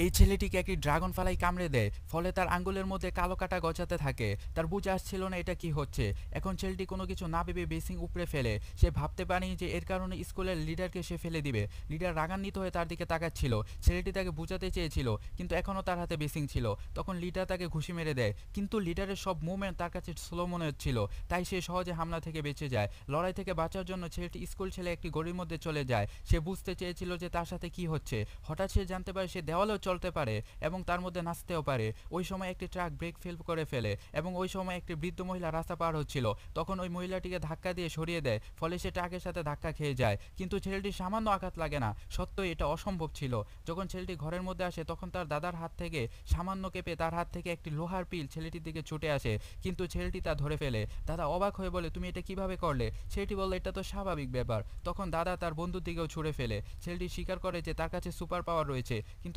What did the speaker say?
এই ছেলেটিকে একটি ড্রাগন ফ্লাই কামড়ে দেয়, ফলে তার আঙ্গুলের মধ্যে কালো কাটা গজাতে থাকে। তার বুঝে আসছিল না এটা কি হচ্ছে। এখন ছেলেটি কোনো কিছু না ভেবে বেসিং উপড়ে ফেলে। সে ভাবতে পারেনি যে এর কারণে স্কুলের লিডারকে সে ফেলে দিবে। লিডার রাগান্বিত হয়ে তার দিকে তাকাচ্ছিল। ছেলেটি তাকে বুঝাতে চেয়েছিল, কিন্তু এখনও তার হাতে বেসিং ছিল। তখন লিডার তাকে ঘুষি মেরে দেয়, কিন্তু লিডারের সব মুভমেন্ট তার কাছে স্লো মনে হচ্ছিল, তাই সে সহজে হামলা থেকে বেঁচে যায়। লড়াই থেকে বাঁচার জন্য ছেলেটি স্কুল ছেড়ে একটি গলির মধ্যে চলে যায়। সে বুঝতে চেয়েছিল যে তার সাথে কি হচ্ছে। হঠাৎ সে জানতে পারে সে দেওয়ালেও চলতে পারে এবং তার মধ্যে নাচতেও পারে। ওই সময় একটি ট্রাক ব্রেক ফেল করে ফেলে এবং ওই সময় একটি বৃদ্ধ মহিলা রাস্তা পার হচ্ছিল। তখন ওই মহিলাটিকে ধাক্কা দিয়ে সরিয়ে দেয়, ফলে সে ট্রাকের সাথে ধাক্কা খেয়ে যায়। কিন্তু ছেলেটির সামান্য আঘাত লাগে না। সত্যই এটা অসম্ভব ছিল। যখন ছেলেটি ঘরের মধ্যে আসে তখন তার দাদার হাত থেকে সামান্য কেঁপে তার হাত থেকে একটি লোহার পিল ছেলেটির দিকে ছুটে আসে, কিন্তু ছেলেটি তা ধরে ফেলে। দাদা অবাক হয়ে বলে, তুমি এটা কিভাবে করলে? ছেলেটি বলল, এটা তো স্বাভাবিক ব্যাপার। তখন দাদা তার বন্ধুর দিকেও ছুঁড়ে ফেলে। ছেলেটি স্বীকার করে যে তার কাছে সুপার পাওয়ার রয়েছে, কিন্তু